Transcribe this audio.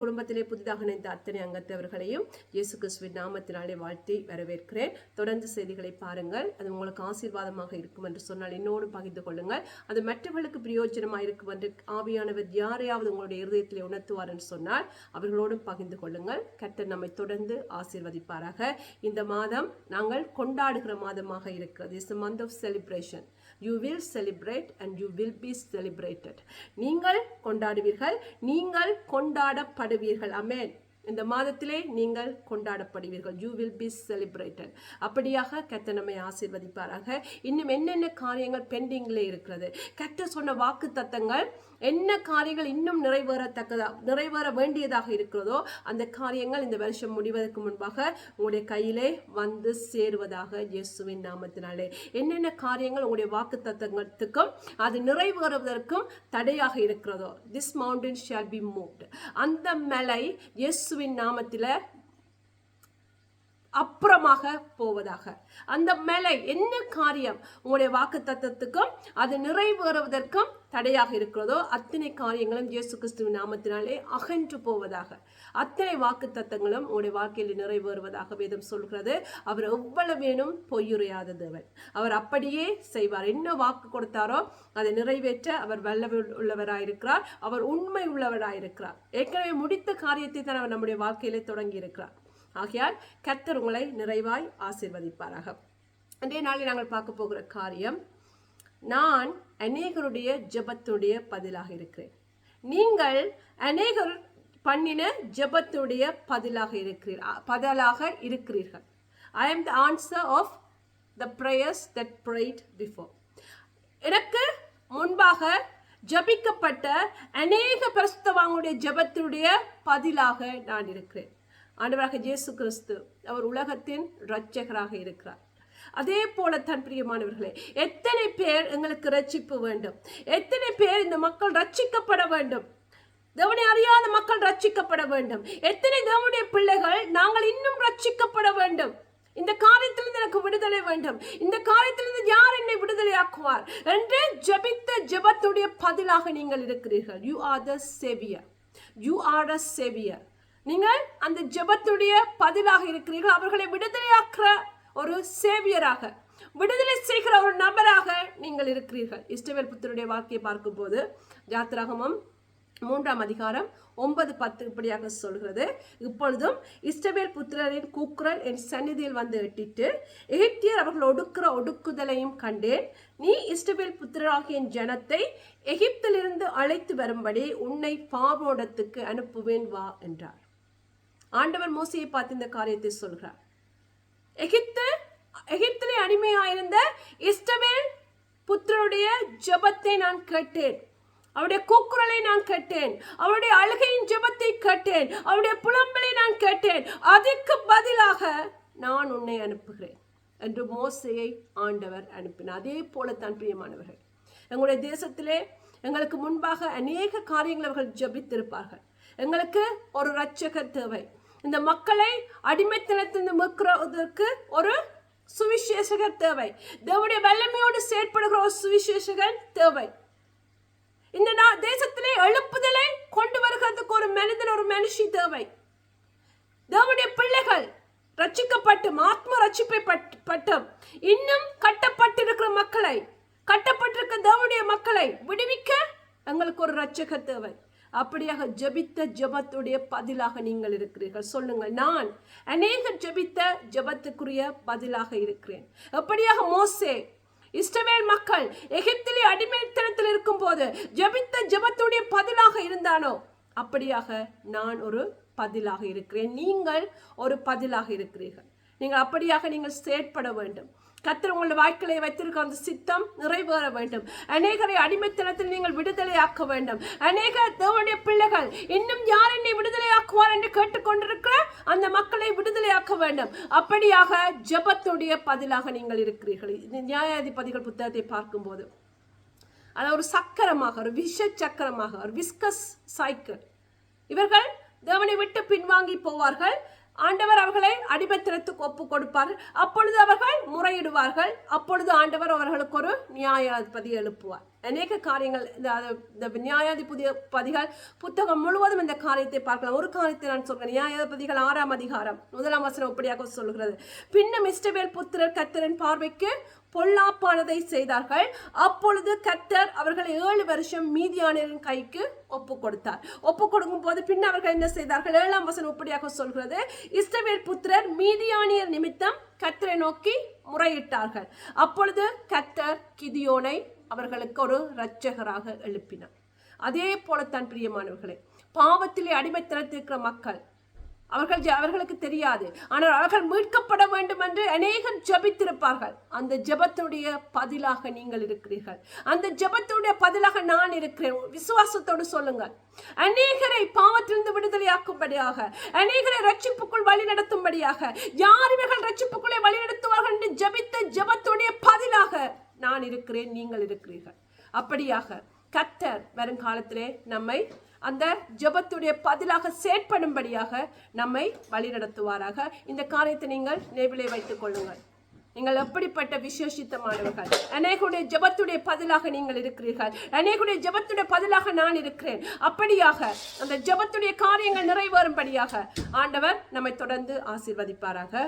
குடும்பத்திலே புதிதாக இணைந்த அத்தனை அங்கத்தவர்களையும் இயேசு கிறிஸ்துவின் நாமத்தினாலே வாழ்த்தி வரவேற்கிறேன். தொடர்ந்து செய்திகளை பாருங்கள். அது உங்களுக்கு ஆசீர்வாதமாக இருக்கும் என்று சொன்னால் என்னோடு பகிர்ந்து கொள்ளுங்கள். அது மற்றவர்களுக்கு பிரயோஜனமாக இருக்கும் என்று ஆவியானவர் யாரையாவது உங்களுடைய இருதயத்திலே உணர்த்துவார் என்று சொன்னால் அவர்களோடும் பகிர்ந்து கொள்ளுங்கள். கர்த்தர் நம்மை தொடர்ந்து ஆசீர்வதிப்பாராக. இந்த மாதம் நாங்கள் கொண்டாடுகிற மாதமாக இருக்கிறது. It's a month of celebration. You will celebrate and you will be celebrated. நீங்கள் கொண்டாடுவீர்கள், நீங்கள் கொண்டாடப்படுவீர்கள். ஆமென். இந்த மாதத்திலே நீங்கள் கொண்டாடப்படுவீர்கள். You will be celebrated. அப்படியாக கர்த்தர் நம்மை ஆசீர்வதிப்பாராக. இன்னும் என்னென்ன காரியங்கள் பெண்டிங்ல இருக்கிறது, கர்த்தர் சொன்ன வாக்கு தத்தங்கள் என்ன காரியங்கள் இன்னும் நிறைவேற வேண்டியதாக இருக்கிறதோ அந்த காரியங்கள் இந்த வருஷம் முடிவதற்கு முன்பாக உங்களுடைய கையிலே வந்து சேருவதாக இயேசுவின் நாமத்தினாலே. என்னென்ன காரியங்கள் உங்களுடைய வாக்கு தத்தங்களுக்கும் அது நிறைவேறுவதற்கும் தடையாக இருக்கிறதோ, this mountain shall be moved. அந்த மலை இயேசுவின் நாமத்தில அப்புறமாக போவதாக. அந்த மேலே என்ன காரியம் உங்களுடைய வாக்கு தத்தத்துக்கும் அது நிறைவேறுவதற்கும் தடையாக இருக்கிறதோ அத்தனை காரியங்களும் இயேசு கிறிஸ்துவின் நாமத்தினாலே அகன்று போவதாக. அத்தனை வாக்கு தத்தங்களும் உங்களுடைய வாழ்க்கையில் நிறைவேறுவதாக வேதம் சொல்கிறது. அவர் எவ்வளவேனும் பொய்யுரையாத தேவன். அவர் அப்படியே செய்வார். என்ன வாக்கு கொடுத்தாரோ அதை நிறைவேற்ற அவர் உள்ளவராயிருக்கிறார். அவர் உண்மை உள்ளவராயிருக்கிறார். ஏற்கனவே முடித்த காரியத்தை தான் அவர் நம்முடைய வாழ்க்கையிலே தொடங்கி இருக்கிறார். ஆகையால் கர்த்தர் உங்களை நிறைவாய் ஆசீர்வதிப்பாராக. அன்றைய நாளில் நாங்கள் பார்க்க போகிற காரியம், நான் அநேகருடைய ஜெபத்துடைய பதிலாக இருக்கிறேன். நீங்கள் அநேகர் பண்ணின ஜெபத்துடைய பதிலாக இருக்கிறீர்கள். I am the answer of the prayers that prayed before. எனக்கு முன்பாக ஜபிக்கப்பட்ட அநேக பரிசுத்தவான்களுடைய ஜெபத்துடைய பதிலாக நான் இருக்கிறேன். ஆண்டவராக இயேசு கிறிஸ்து அவர் உலகத்தின் இரட்சகராக இருக்கிறார். அதே போல தான் பிரியமானவர்களே, எத்தனை பேர் எங்களுக்கு ரட்சிப்பு வேண்டும், எத்தனை பேர் இந்த மக்கள் ரட்சிக்கப்பட வேண்டும், தேவனை அறியாத மக்கள் ரட்சிக்கப்பட வேண்டும், எத்தனை தேவனுடைய பிள்ளைகள் நாங்கள் இன்னும் ரட்சிக்கப்பட வேண்டும், இந்த காரியத்திலிருந்து எனக்கு விடுதலை வேண்டும், இந்த காரியத்திலிருந்து யார் என்னை விடுதலை ஆக்குவார் என்று ஜபித்த ஜெபத்துடைய பதிலாக நீங்கள் இருக்கிறீர்கள். You are the savior. You are a savior. நீங்கள் அந்த ஜெபத்துடைய பதிலாக இருக்கிறீர்கள். அவர்களை விடுதலையாக்குற ஒரு சேவியராக, விடுதலை செய்கிற ஒரு நபராக நீங்கள் இருக்கிறீர்கள். இஸ்ரவேல் புத்திரருடைய வாழ்க்கையை பார்க்கும்போது யாத்திராகமம் 3ஆம் அதிகாரம் 9-10 இப்படியாக சொல்கிறது. இப்பொழுதும் இஸ்ரவேல் புத்திரரின் கூக்குரல் என் சந்நிதியில் வந்து எட்டிட்டு, எகிப்தியர் அவர்கள் ஒடுக்கிற ஒடுக்குதலையும் கண்டேன். நீ இஸ்ரவேல் புத்திரராகிய என் ஜனத்தை எகிப்திலிருந்து அழைத்து வரும்படி உன்னை பார்வோனிடத்துக்கு அனுப்புவேன் வா என்றார். ஆண்டவர் மோசேயை பார்த்து இந்த காரியத்தை சொல்கிறார். எகிப்திலே அடிமையாயிருந்த இஸ்ரவேல் புத்திரருடைய ஜெபத்தை நான் கேட்டேன், அவருடைய கூக்குரலை நான் கேட்டேன், அவருடைய அழுகையின் ஜெபத்தை கேட்டேன், அவருடைய புலம்பலை நான் கேட்டேன். அதற்கு பதிலாக நான் உன்னை அனுப்புகிறேன் என்று மோசேயை ஆண்டவர் அனுப்பினார். அதே போலத்தான் பிரியமானவர்கள், எங்களுடைய தேசத்திலே எங்களுக்கு முன்பாக அநேக காரியங்கள் அவர்கள் ஜெபித்திருப்பார்கள். எங்களுக்கு ஒரு இரட்சகர் தேவை. இந்த மக்களை அடிமைத்தனத்திலிருந்து மீட்கிறதற்கு ஒரு சுவிசேஷகர் தேவை. தேவனுடைய வல்லமையோடு செயற்படுகிற ஒரு சுவிசேஷகர் தேவை. இந்த தேசத்திலே எழுப்புதலை கொண்டு வருகிறதுக்கு ஒரு மனிதன், ஒரு மனுஷி தேவை. தேவனுடைய பிள்ளைகள் ரட்சிக்கப்பட்டு ஆத்ம ரட்சிப்பை பட்டும் இன்னும் கட்டப்பட்டிருக்கிற மக்களை, கட்டப்பட்டிருக்கிற தேவனுடைய மக்களை விடுவிக்க எங்களுக்கு ஒரு இரட்சகர் தேவை. அப்படியாக ஜெபித்த ஜெபத்துடைய பதிலாக நீங்கள் இருக்கிறீர்கள். சொல்லுங்கள், நான் அநேகர் ஜெபித்த ஜெபத்துக்குரிய பதிலாக இருக்கிறேன். அப்படியாக மோசே இஸ்ரவேல் மக்கள் எகிப்திலே அடிமைத்தனத்தில் இருக்கும் போது ஜெபித்த ஜெபத்துடைய பதிலாக இருந்தானோ, அப்படியாக நான் ஒரு பதிலாக இருக்கிறேன். நீங்கள் ஒரு பதிலாக இருக்கிறீர்கள். நீங்கள் அப்படியாக நீங்கள் செயற்பட வேண்டும். கர்த்தர் உங்களுடைய வாழ்க்கையை வைத்திருக்க அந்த சித்தம் நிறைவேற வேண்டும். அநேகரை அடிமைத்தனத்தில் நீங்கள் விடுதலையாக்க வேண்டும். அநேக தேவனுடைய பிள்ளைகள் இன்னும் யார் என்னை விடுதலையாக்குவார் என்று கேட்டுக்கொண்டிருக்கிற அந்த மக்களை விடுதலையாக்க வேண்டும். அப்படியாக ஜெபத்துடைய பதிலாக நீங்கள் இருக்கிறீர்கள். நியாயாதிபதிகள் புத்தகத்தை பார்க்கும்போது அது ஒரு சக்கரமாக, ஒரு விஷ சக்கரமாக, ஒரு விஸ்கஸ் சைக்கிள். இவர்கள் தேவனை விட்டு பின்வாங்கி போவார்கள். ஆண்டவர் அவர்களை அடிமைத்தனத்துக்கு ஒப்பு கொடுப்பார்கள். அப்பொழுது அவர்கள் முறையிடுவார்கள். அப்பொழுது ஆண்டவர் அவர்களுக்கு ஒரு நியாயாதிபதி எழுப்புவார். அநேக காரியங்கள் இந்த நியாயாதிபதிகள் புத்தகம் முழுவதும் இந்த காரியத்தை பார்க்கலாம். ஒரு காரியத்தை நான் சொல்கிறேன். நியாயாதிபதிகள் 6ஆம் அதிகாரம் 1ஆம் வசனம் இப்படியாக சொல்கிறது. பின்னும் இஸ்ரவேல் புத்திரர் கர்த்தரின் பார்வைக்கு பொல்லாப்பானதை செய்தார்கள். அப்பொழுது கர்த்தர் அவர்களை 7 வருஷம் மீதியானியரின் கைக்கு ஒப்பு கொடுத்தார். ஒப்பு கொடுக்கும் போது பின் அவர்கள் என்ன செய்தார்கள்? 7ஆம் வசனம் இப்படியாக சொல்கிறது. இஸ்ரவேல் புத்திரர் மீதியானியர் நிமித்தம் கர்த்தரை நோக்கி முறையிட்டார்கள். அப்பொழுது கர்த்தர் கிதியோனை அவர்களுக்கு ஒரு இரட்சகராக எழுப்பினார். அதே போலத்தான் பிரியமானவர்களே, பாவத்திலே அடிமைத்தனத்திருக்கிற மக்கள் அவர்களுக்கு தெரியாது, ஆனால் அவர்கள் மீட்கப்பட வேண்டும் என்று அநேகம் ஜெபித்திருப்பார்கள். அந்த ஜெபத்துடைய பதிலாக நீங்கள் இருக்கிறீர்கள். அந்த ஜெபத்துடைய பதிலாக நான் இருக்கிறேன். விசுவாசத்தோடு சொல்லுங்கள். அநேகரை பாவத்திலிருந்து விடுதலையாக்கும்படியாக, அநேகரை ரட்சிப்புக்குள் வழி நடத்தும்படியாக, யார் இவர்கள் ரட்சிப்புக்குள்ளே வழி நடத்துவார்கள் என்று ஜெபித்த ஜெபத்துடைய பதிலாக நான் இருக்கிறேன், நீங்கள் இருக்கிறீர்கள். அப்படியாக கர்த்தர் வருங்காலத்திலே நம்மை அந்த ஜெபத்துடைய பதிலாக செயற்படும்படியாக நம்மை வழிநடத்துவாராக. இந்த காரியத்தை நீங்கள் நினைவிலே வைத்துக் கொள்ளுங்கள். நீங்கள் எப்படிப்பட்ட விசேஷித்தமானவர்கள். அநேகருடைய ஜெபத்துடைய பதிலாக நீங்கள் இருக்கிறீர்கள். அநேகருடைய ஜெபத்துடைய பதிலாக நான் இருக்கிறேன். அப்படியாக அந்த ஜெபத்துடைய காரியங்கள் நிறைவேறும்படியாக ஆண்டவர் நம்மை தொடர்ந்து ஆசீர்வதிப்பாராக.